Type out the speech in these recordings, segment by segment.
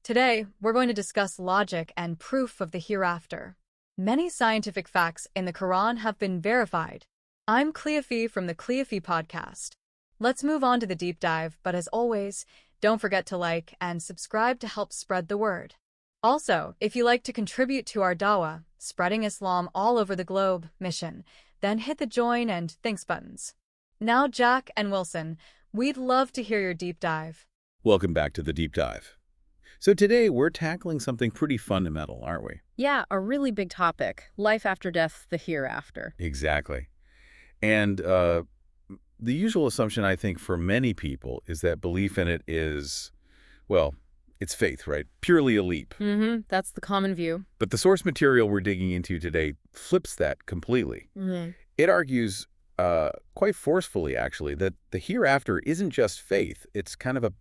Today, we're going to discuss logic and proof of the hereafter. Many scientific facts in the Qur'an have been verified. I'm Cleofi from the Cleofi podcast. Let's move on to the deep dive, but as always, don't forget to like and subscribe to help spread the word. Also, if you like to contribute to our Dawah, spreading Islam all over the globe mission, then hit the join and thanks buttons. Now, Jack and Wilson, we'd love to hear your deep dive. Welcome back to the deep dive. So today we're tackling something pretty fundamental, aren't we? Yeah, a really big topic. Life after death, the hereafter. Exactly. And the usual assumption, I think, for many people is that belief in it is, well, it's faith, right? Purely a leap. That's the common view. But the source material we're digging into today flips that completely. It argues quite forcefully, actually, that the hereafter isn't just faith. It's kind of a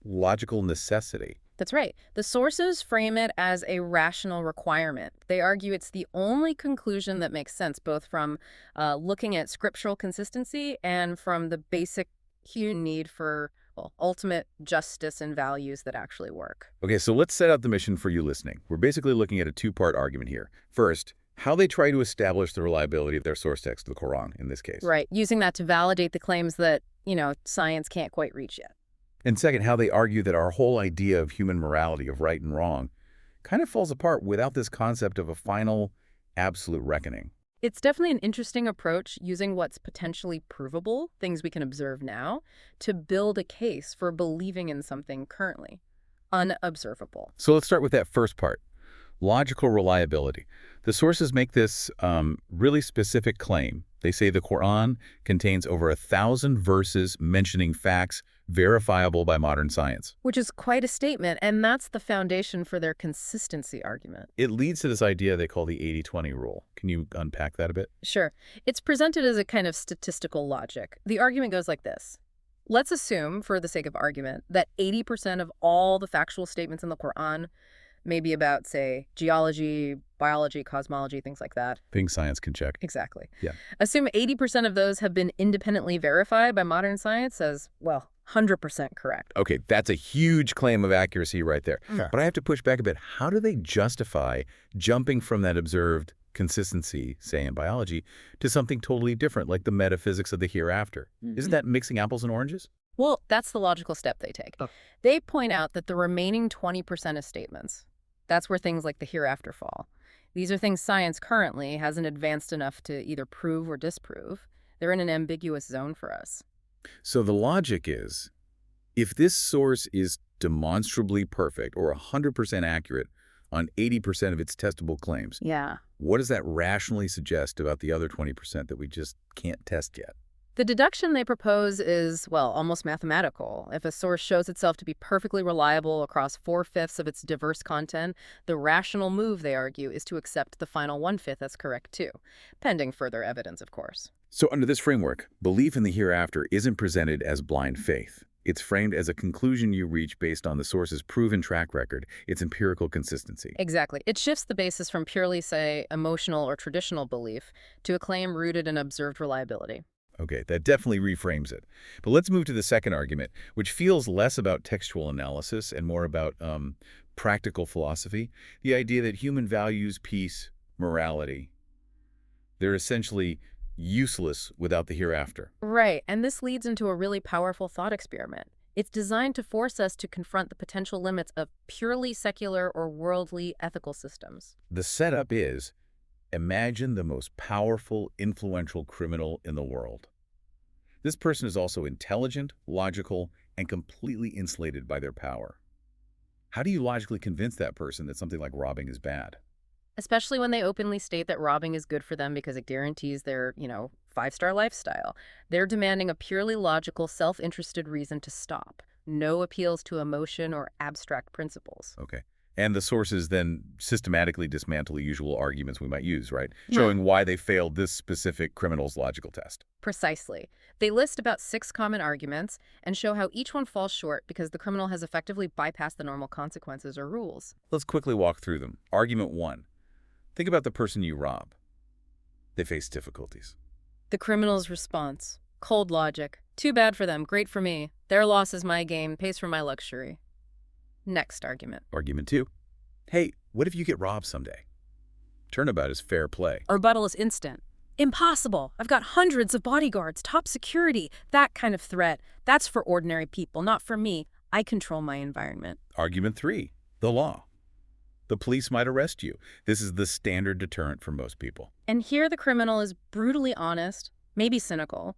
logical necessity. That's right. The sources frame it as a rational requirement. They argue it's the only conclusion that makes sense, both from looking at scriptural consistency and from the basic human need for, well, ultimate justice and values that actually work. Okay, so let's set out the mission for you listening. We're basically looking at a two-part argument here. First, how they try to establish the reliability of their source text, the Qur'an, in this case. Right, using that to validate the claims that, science can't quite reach yet. And second, how they argue that our whole idea of human morality, of right and wrong, kind of falls apart without this concept of a final, absolute reckoning. It's definitely an interesting approach, using what's potentially provable, things we can observe now, to build a case for believing in something currently unobservable. So let's start with that first part, logical reliability. The sources make this really specific claim. They say the Qur'an contains over 1,000 verses mentioning facts verifiable by modern science. Which is quite a statement, and that's the foundation for their consistency argument. It leads to this idea they call the 80-20 rule. Can you unpack that a bit? Sure. It's presented as a kind of statistical logic. The argument goes like this. Let's assume, for the sake of argument, that 80% of all the factual statements in the Qur'an, maybe about, say, geology, biology, cosmology, things like that. Things science can check. Exactly. Yeah. Assume 80% of those have been independently verified by modern science as, well, 100% correct. Okay, that's a huge claim of accuracy right there. Yeah. But I have to push back a bit. How do they justify jumping from that observed consistency, say in biology, to something totally different, like the metaphysics of the hereafter? Isn't that mixing apples and oranges? Well, that's the logical step they take. They point out that the remaining 20% of statements, that's where things like the hereafter fall. These are things science currently hasn't advanced enough to either prove or disprove. They're in an ambiguous zone for us. So the logic is, if this source is demonstrably perfect or 100% accurate on 80% of its testable claims, what does that rationally suggest about the other 20% that we just can't test yet? The deduction they propose is, well, almost mathematical. If a source shows itself to be perfectly reliable across 4/5 of its diverse content, the rational move, they argue, is to accept the final 1/5 as correct too, pending further evidence, of course. So under this framework, belief in the hereafter isn't presented as blind faith. It's framed as a conclusion you reach based on the source's proven track record, its empirical consistency. Exactly. It shifts the basis from purely, say, emotional or traditional belief to a claim rooted in observed reliability. Okay, that definitely reframes it. But let's move to the second argument, which feels less about textual analysis and more about practical philosophy. The idea that human values, peace, morality, they're essentially useless without the hereafter. Right, and this leads into a really powerful thought experiment. It's designed to force us to confront the potential limits of purely secular or worldly ethical systems. The setup is, imagine the most powerful, influential criminal in the world. This person is also intelligent, logical, and completely insulated by their power. How do you logically convince that person that something like robbing is bad? Especially when they openly state that robbing is good for them because it guarantees their, 5-star lifestyle. They're demanding a purely logical, self-interested reason to stop. No appeals to emotion or abstract principles. Okay. And the sources then systematically dismantle the usual arguments we might use, right? Showing why they failed this specific criminal's logical test. Precisely. They list about 6 common arguments and show how each one falls short because the criminal has effectively bypassed the normal consequences or rules. Let's quickly walk through them. Argument 1. Think about the person you rob. They face difficulties. The criminal's response. Cold logic. Too bad for them, great for me. Their loss is my gain, pays for my luxury. Next argument. Argument 2. Hey, what if you get robbed someday? Turnabout is fair play. Rebuttal is instant. Impossible. I've got hundreds of bodyguards, top security. That kind of threat. That's for ordinary people, not for me. I control my environment. Argument 3. The law. The police might arrest you. This is the standard deterrent for most people. And here the criminal is brutally honest, maybe cynical.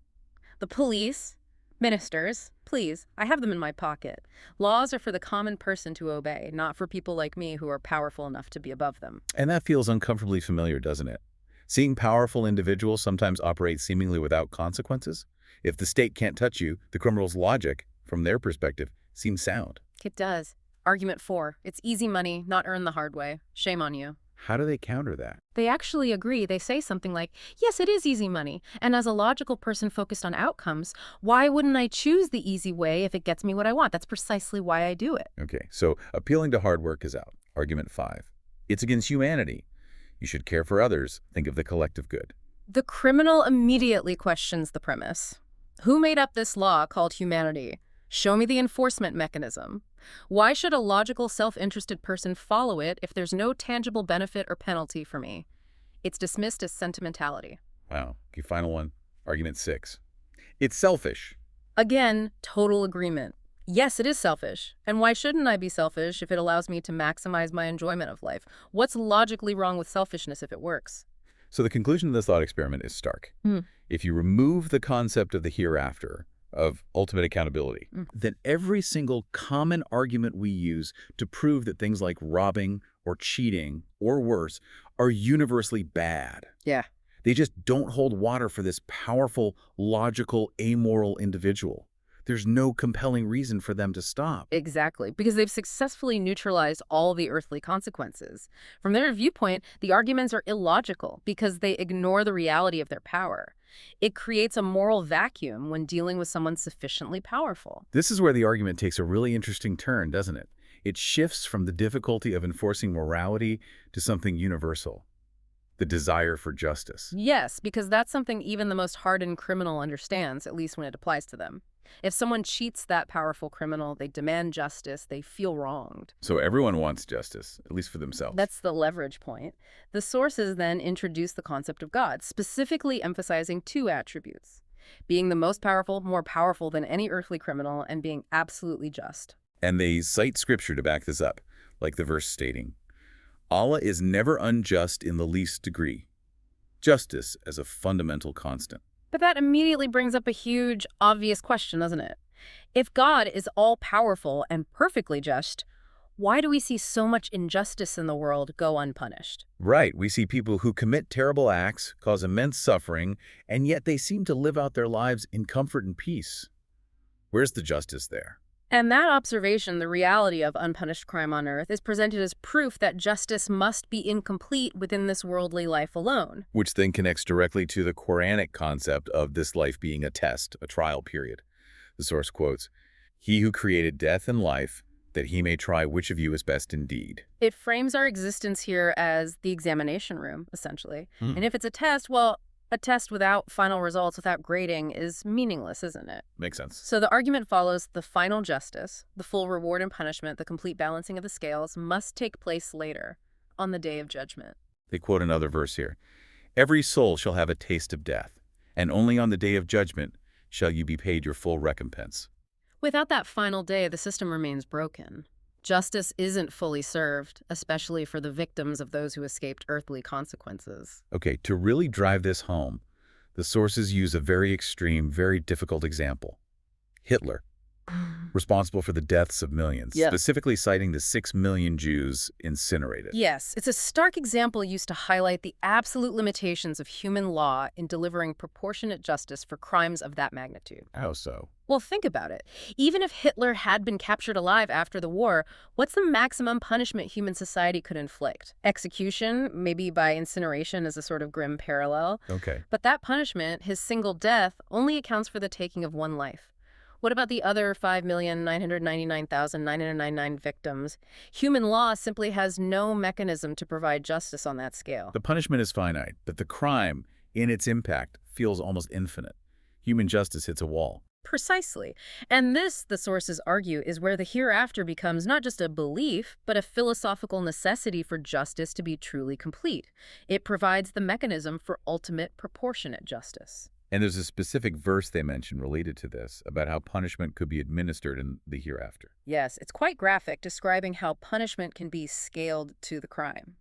The police, ministers, please, I have them in my pocket. Laws are for the common person to obey, not for people like me who are powerful enough to be above them. And that feels uncomfortably familiar, doesn't it? Seeing powerful individuals sometimes operate seemingly without consequences. If the state can't touch you, the criminal's logic, from their perspective, seems sound. It does. Argument 4. It's easy money, not earned the hard way. Shame on you. How do they counter that? They actually agree. They say something like, yes, it is easy money. And as a logical person focused on outcomes, why wouldn't I choose the easy way if it gets me what I want? That's precisely why I do it. Okay, so appealing to hard work is out. Argument 5. It's against humanity. You should care for others. Think of the collective good. The criminal immediately questions the premise. Who made up this law called humanity? Show me the enforcement mechanism. Why should a logical, self-interested person follow it if there's no tangible benefit or penalty for me? It's dismissed as sentimentality. Wow. Okay, final one. Argument 6. It's selfish. Again, total agreement. Yes, it is selfish. And why shouldn't I be selfish if it allows me to maximize my enjoyment of life? What's logically wrong with selfishness if it works? So the conclusion of this thought experiment is stark. If you remove the concept of the hereafter, of ultimate accountability, then every single common argument we use to prove that things like robbing or cheating or worse are universally bad. Yeah. They just don't hold water for this powerful, logical, amoral individual. There's no compelling reason for them to stop. Exactly, because they've successfully neutralized all the earthly consequences. From their viewpoint, the arguments are illogical because they ignore the reality of their power. It creates a moral vacuum when dealing with someone sufficiently powerful. This is where the argument takes a really interesting turn, doesn't it? It shifts from the difficulty of enforcing morality to something universal, the desire for justice. Yes, because that's something even the most hardened criminal understands, at least when it applies to them. If someone cheats that powerful criminal, they demand justice, they feel wronged. So everyone wants justice, at least for themselves. That's the leverage point. The sources then introduce the concept of God, specifically emphasizing 2 attributes: being the most powerful, more powerful than any earthly criminal, and being absolutely just. And they cite scripture to back this up, like the verse stating, Allah is never unjust in the least degree. Justice as a fundamental constant. But that immediately brings up a huge, obvious question, doesn't it? If God is all-powerful and perfectly just, why do we see so much injustice in the world go unpunished? Right. We see people who commit terrible acts, cause immense suffering, and yet they seem to live out their lives in comfort and peace. Where's the justice there? And that observation, the reality of unpunished crime on earth, is presented as proof that justice must be incomplete within this worldly life alone. Which then connects directly to the Quranic concept of this life being a test, a trial period. The source quotes, "He who created death and life, that he may try which of you is best indeed." It frames our existence here as the examination room, essentially. And if it's a test, well, a test without final results, without grading, is meaningless, isn't it? Makes sense. So the argument follows: the final justice, the full reward and punishment, the complete balancing of the scales, must take place later, on the day of judgment. They quote another verse here. "Every soul shall have a taste of death, and only on the day of judgment shall you be paid your full recompense." Without that final day, the system remains broken. Justice isn't fully served, especially for the victims of those who escaped earthly consequences. Okay, to really drive this home, the sources use a very extreme, very difficult example. Hitler, responsible for the deaths of millions, specifically citing the 6 million Jews incinerated. Yes, it's a stark example used to highlight the absolute limitations of human law in delivering proportionate justice for crimes of that magnitude. How so? Well, think about it. Even if Hitler had been captured alive after the war, what's the maximum punishment human society could inflict? Execution, maybe by incineration as a sort of grim parallel. Okay. But that punishment, his single death, only accounts for the taking of one life. What about the other 5,999,999 victims? Human law simply has no mechanism to provide justice on that scale. The punishment is finite, but the crime, in its impact, feels almost infinite. Human justice hits a wall. Precisely. And this, the sources argue, is where the hereafter becomes not just a belief, but a philosophical necessity for justice to be truly complete. It provides the mechanism for ultimate proportionate justice. And there's a specific verse they mention related to this about how punishment could be administered in the hereafter. Yes, it's quite graphic, describing how punishment can be scaled to the crime.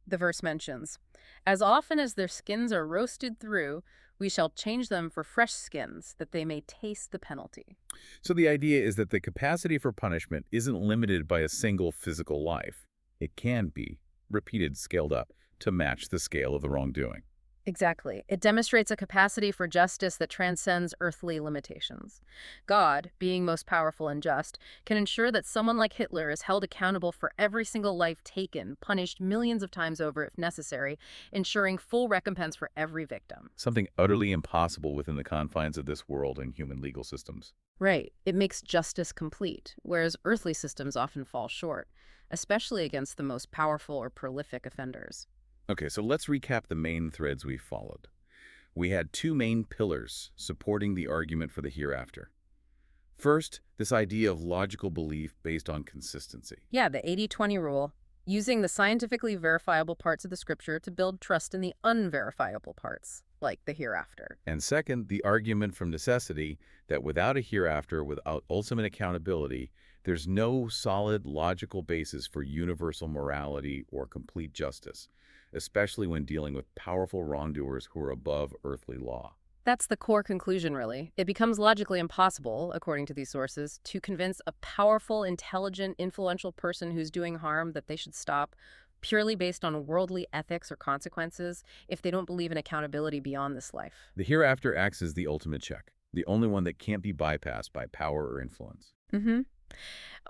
The verse mentions, "As often as their skins are roasted through, we shall change them for fresh skins, that they may taste the penalty." So the idea is that the capacity for punishment isn't limited by a single physical life. It can be repeated, scaled up, to match the scale of the wrongdoing. Exactly. It demonstrates a capacity for justice that transcends earthly limitations. God, being most powerful and just, can ensure that someone like Hitler is held accountable for every single life taken, punished millions of times over if necessary, ensuring full recompense for every victim. Something utterly impossible within the confines of this world and human legal systems. Right. It makes justice complete, whereas earthly systems often fall short, especially against the most powerful or prolific offenders. Okay, so let's recap the main threads we followed. We had two main pillars supporting the argument for the hereafter. First, this idea of logical belief based on consistency. Yeah, the 80-20 rule, using the scientifically verifiable parts of the scripture to build trust in the unverifiable parts, like the hereafter. And second, the argument from necessity that without a hereafter, without ultimate accountability, there's no solid logical basis for universal morality or complete justice, especially when dealing with powerful wrongdoers who are above earthly law. That's the core conclusion, really. It becomes logically impossible, according to these sources, to convince a powerful, intelligent, influential person who's doing harm that they should stop purely based on worldly ethics or consequences if they don't believe in accountability beyond this life. The hereafter acts as the ultimate check, the only one that can't be bypassed by power or influence. Mm-hmm.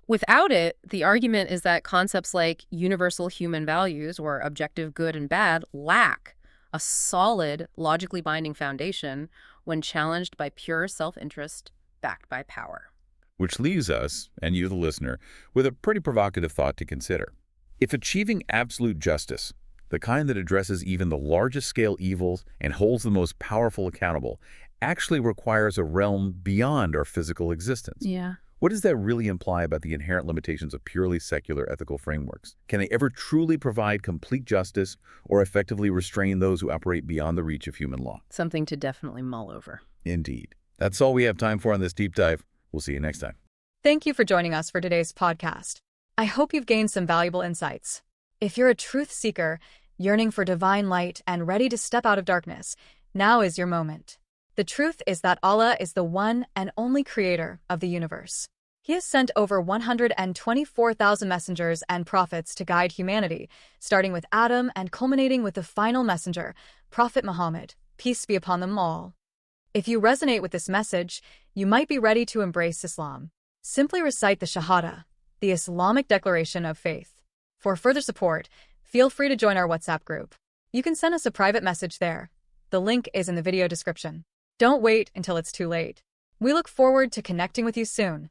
Without it, the argument is that concepts like universal human values or objective good and bad lack a solid, logically binding foundation when challenged by pure self-interest backed by power. Which leaves us, and you the listener, with a pretty provocative thought to consider. If achieving absolute justice, the kind that addresses even the largest scale evils and holds the most powerful accountable, actually requires a realm beyond our physical existence, Yeah. what does that really imply about the inherent limitations of purely secular ethical frameworks? Can they ever truly provide complete justice or effectively restrain those who operate beyond the reach of human law? Something to definitely mull over. Indeed. That's all we have time for on this deep dive. We'll see you next time. Thank you for joining us for today's podcast. I hope you've gained some valuable insights. If you're a truth seeker, yearning for divine light and ready to step out of darkness, now is your moment. The truth is that Allah is the one and only creator of the universe. He has sent over 124,000 messengers and prophets to guide humanity, starting with Adam and culminating with the final messenger, Prophet Muhammad, peace be upon them all. If you resonate with this message, you might be ready to embrace Islam. Simply recite the Shahada, the Islamic declaration of faith. For further support, feel free to join our WhatsApp group. You can send us a private message there. The link is in the video description. Don't wait until it's too late. We look forward to connecting with you soon.